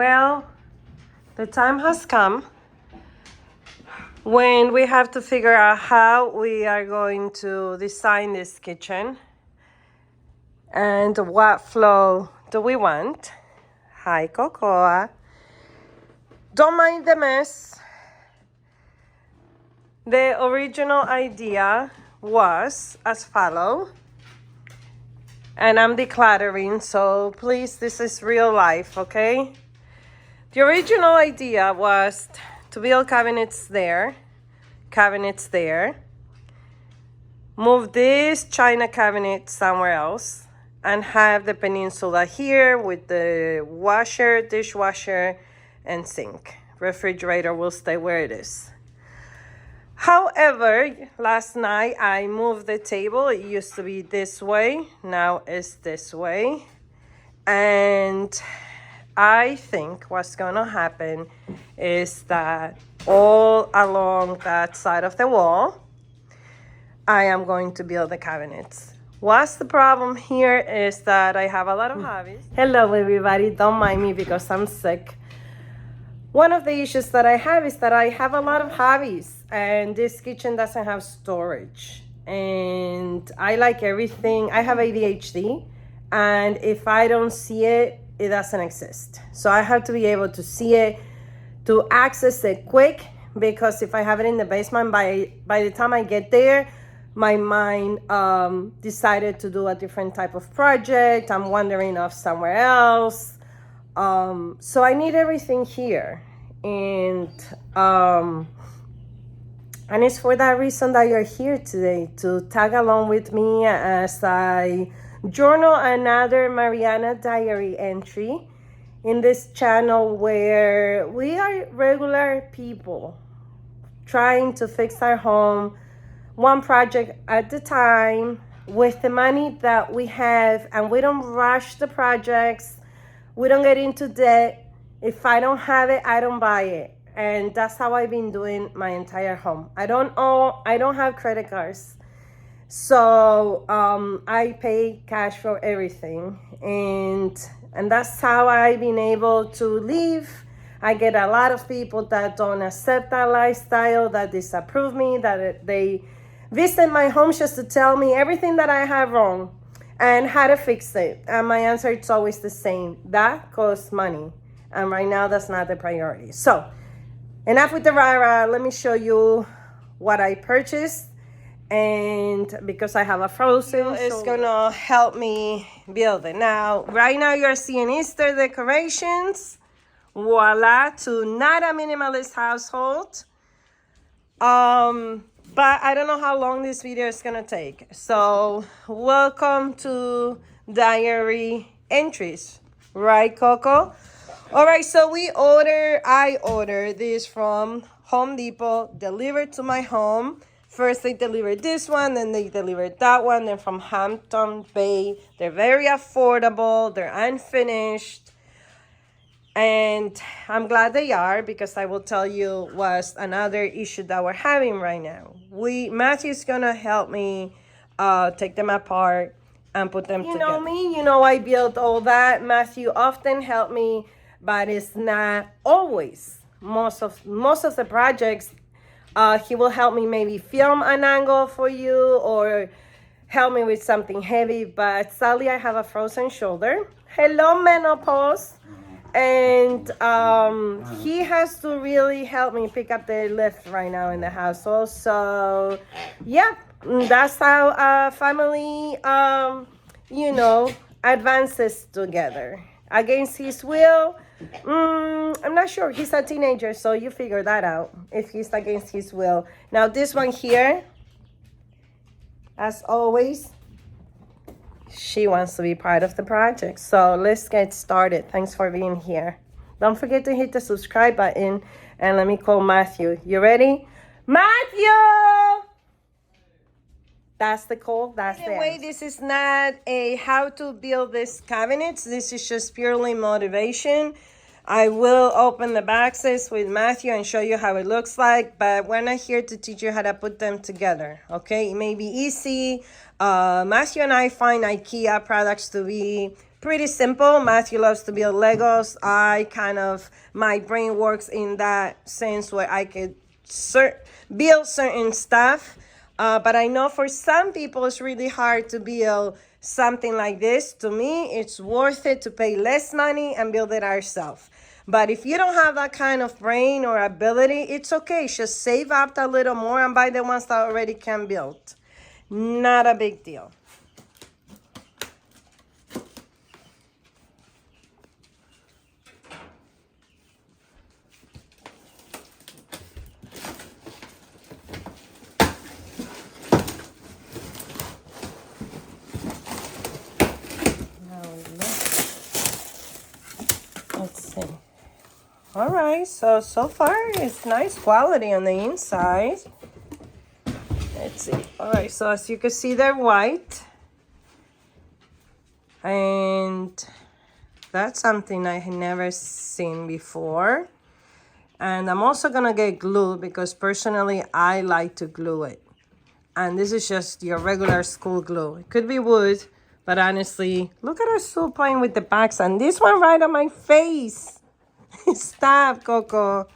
Well, the time has come when we have to figure out how we are going to design this kitchen and what flow do we want. Hi, Cocoa. Don't mind the mess. The original idea was as follow, and I'm decluttering, so please, this is real life, okay? The original idea was to build cabinets there, move this china cabinet somewhere else, and have the peninsula here with the washer, dishwasher, and sink. Refrigerator will stay where it is. However, last night I moved the table. It used to be this way, now it's this way. And I think what's gonna happen is that all along that side of the wall, I am going to build the cabinets. What's the problem here is that I have a lot of hobbies. Hello everybody, don't mind me because I'm sick. One of the issues that I have is that I have a lot of hobbies and this kitchen doesn't have storage. And I like everything. I have ADHD, and if I don't see it, it doesn't exist. So I have to be able to see it, to access it quick, because if I have it in the basement, by the time I get there, my mind decided to do a different type of project. I'm wandering off somewhere else. So I need everything here, and it's for that reason that you're here today, to tag along with me as I journal another Mariana diary entry in this channel where we are regular people trying to fix our home one project at a time with the money that we have, and we don't rush the projects. We don't get into debt. If I don't have it, I don't buy it. And that's how I've been doing my entire home. I don't have credit cards. So I pay cash for everything. And that's how I've been able to live. I get a lot of people that don't accept that lifestyle, that disapprove me, that they visit my home just to tell me everything that I have wrong and how to fix it. And my answer is always the same. That costs money. And right now, that's not the priority. So, enough with the rah-rah. Let me show you what I purchased. And because I have a frozen, it's gonna help me build it. Now, right now you're seeing Easter decorations. Voila, to not a minimalist household. But I don't know how long this video is gonna take. So welcome to diary entries, right, Coco? All right, so I ordered this from Home Depot, delivered to my home. First they delivered this one, then they delivered that one. They're from Hampton Bay. They're very affordable, they're unfinished. And I'm glad they are, because I will tell you what's another issue that we're having right now. Matthew's gonna help me take them apart and put them together. You know me, you know I built all that. Matthew often helped me, but it's not always. Most of the projects, he will help me maybe film an angle for you or help me with something heavy. But sadly, I have a frozen shoulder. Hello, menopause. And he has to really help me pick up the lift right now in the household. So yeah, that's how family advances together. Against his will, I'm not sure. He's a teenager, so you figure that out if he's against his will. Now this one here, as always, she wants to be part of the project. So let's get started. Thanks for being here. Don't forget to hit the subscribe button, and let me call Matthew. You ready? Matthew! That's the call. That's the way. This is not a how to build this cabinets. This is just purely motivation. I will open the boxes with Matthew and show you how it looks like, but we're not here to teach you how to put them together, okay? It may be easy. Matthew and I find IKEA products to be pretty simple. Matthew loves to build Legos. My brain works in that sense where I could build certain stuff. But I know for some people it's really hard to build something like this. To me, it's worth it to pay less money and build it ourselves. But if you don't have that kind of brain or ability, it's okay. Just save up a little more and buy the ones that already can build. Not a big deal. Let's see. All right, so far it's nice quality on the inside. Let's see. All right, so as you can see, they're white. And that's something I had never seen before. And I'm also gonna get glue because personally I like to glue it. And this is just your regular school glue. It could be wood, but honestly, look at her still playing with the backs. And this one right on my face. Stop, Coco.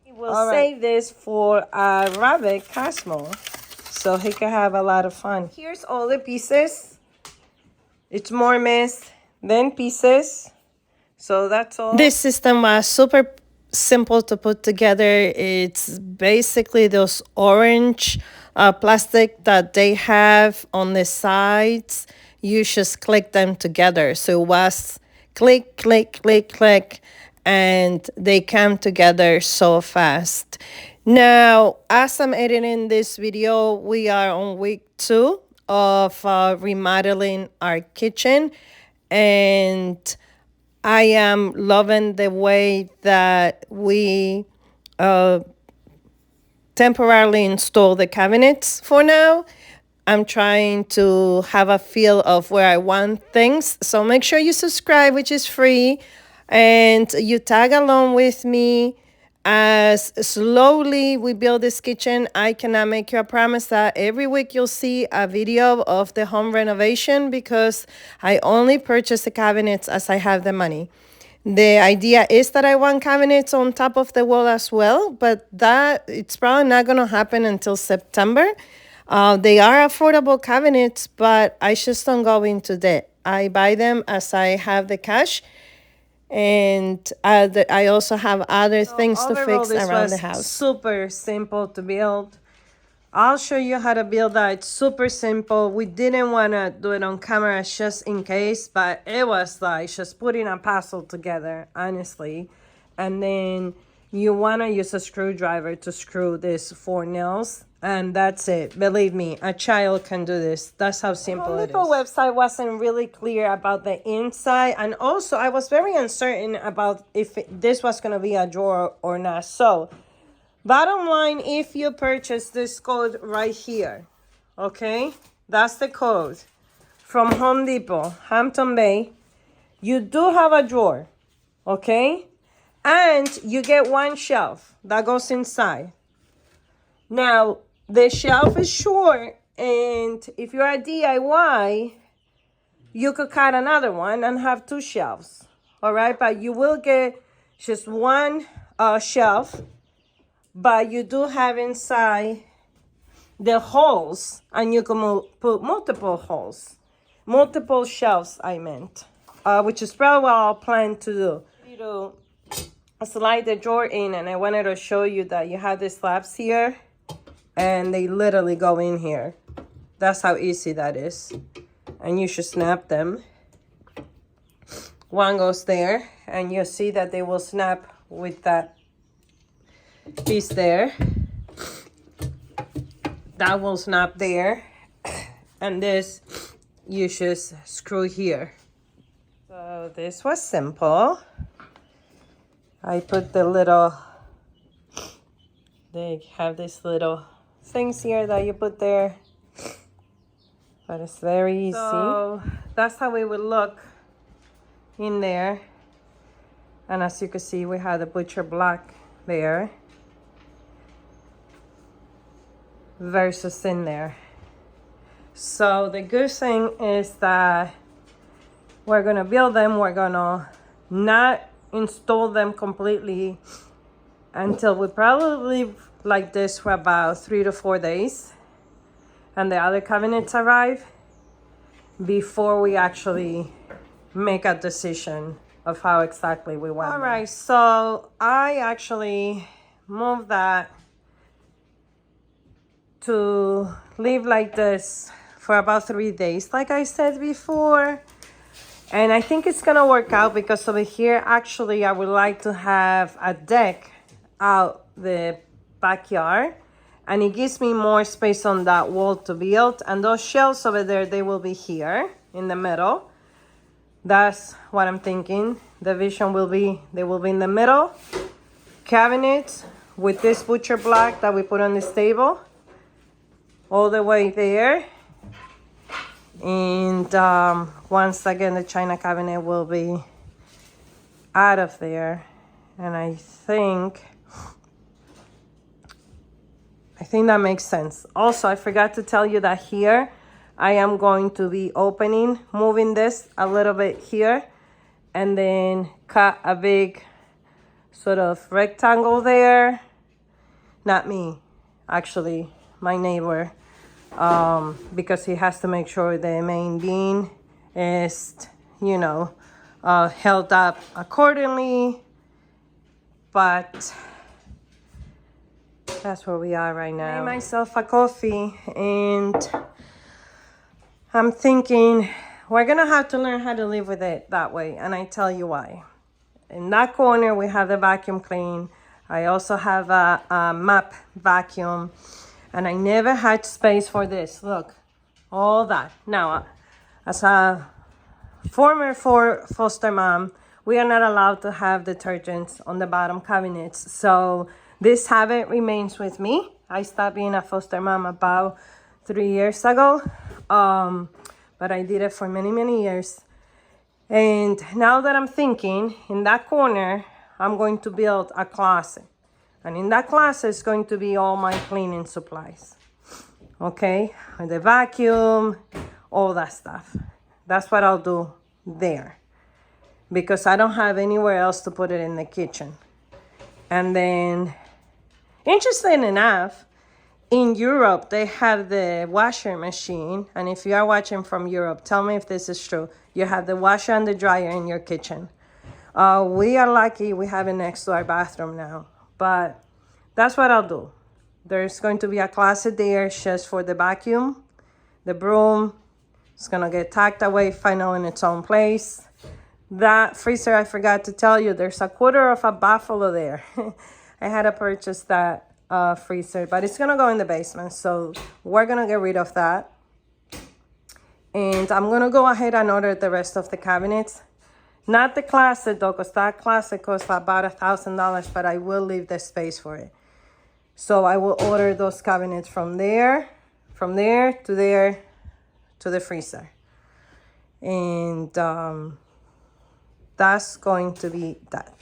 We'll save this for Rabbit Cosmo, so he can have a lot of fun. Here's all the pieces. It's more mess than pieces. So that's all. This system was super simple to put together. It's basically those orange plastic that they have on the sides. You just click them together. So it was click, click, click, click, and they come together so fast. Now, as I'm editing this video, we are on week 2 of remodeling our kitchen, and I am loving the way that we temporarily install the cabinets for now. I'm trying to have a feel of where I want things. So make sure you subscribe, which is free, and you tag along with me as slowly we build this kitchen. I cannot make you a promise that every week you'll see a video of the home renovation because I only purchase the cabinets as I have the money. The idea is that I want cabinets on top of the wall as well, but that it's probably not going to happen until September. They are affordable cabinets, but I just don't go into debt. I buy them as I have the cash, and I also have other things to fix around the house. Super simple to build. I'll show you how to build that. It's super simple. We didn't want to do it on camera just in case, but it was like just putting a puzzle together, honestly. And then you want to use a screwdriver to screw these 4 nails. And that's it. Believe me, a child can do this. That's how simple it is. The website wasn't really clear about the inside. And also, I was very uncertain about if this was going to be a drawer or not. So, bottom line, if you purchase this code right here, okay? That's the code from Home Depot, Hampton Bay. You do have a drawer, okay? And you get 1 shelf that goes inside. Now, the shelf is short, and if you're a DIY, you could cut another one and have 2 shelves, all right? But you will get just 1 shelf, but you do have inside the holes, and you can put multiple holes, multiple shelves, I meant, which is probably what I'll plan to do. You slide the drawer in, and I wanted to show you that you have the slabs here, and they literally go in here. That's how easy that is. And you should snap them. 1 goes there, and you'll see that they will snap with that piece there. That will snap there. And this, you just screw here. So this was simple. I put the little, they have these little things here that you put there, but it's very easy. So that's how it would look in there. And as you can see, we have the butcher block there versus in there. So the good thing is that we're gonna build them. We're gonna not install them completely until we probably leave like this for about 3 to 4 days, and the other cabinets arrive before we actually make a decision of how exactly we want. All right, so I actually moved that to leave like this for about 3 days, like I said before. And I think it's gonna work out because over here, actually, I would like to have a deck out the backyard, and it gives me more space on that wall to build. And those shelves over there, they will be here in the middle. That's what I'm thinking. The vision will be, they will be in the middle. Cabinets with this butcher block that we put on this table all the way there. And once again, the china cabinet will be out of there. And I think that makes sense. Also, I forgot to tell you that here I am going to be moving this a little bit here, and then cut a big sort of rectangle there. Not me, actually, my neighbor, because he has to make sure the main beam is, you know, held up accordingly. But that's where we are right now. I made myself a coffee, and I'm thinking we're gonna have to learn how to live with it that way, and I tell you why. In that corner, we have the vacuum clean. I also have a map vacuum, and I never had space for this. Look, all that. Now, as a former foster mom, we are not allowed to have detergents on the bottom cabinets. So this habit remains with me. I stopped being a foster mom about 3 years ago, but I did it for many, many years. And now that I'm thinking, in that corner, I'm going to build a closet. And in that closet is going to be all my cleaning supplies. Okay? And the vacuum, all that stuff. That's what I'll do there, because I don't have anywhere else to put it in the kitchen. And then, interesting enough, in Europe, they have the washer machine. And if you are watching from Europe, tell me if this is true. You have the washer and the dryer in your kitchen. We are lucky we have it next to our bathroom now. But that's what I'll do. There's going to be a closet there just for the vacuum, the broom. It's going to get tucked away, final in its own place. That freezer, I forgot to tell you, there's a quarter of a buffalo there. I had to purchase that freezer, but it's going to go in the basement. So we're going to get rid of that. And I'm going to go ahead and order the rest of the cabinets. Not the closet though, because that closet costs about $1,000, but I will leave the space for it. So I will order those cabinets from there to there to the freezer. And that's going to be that.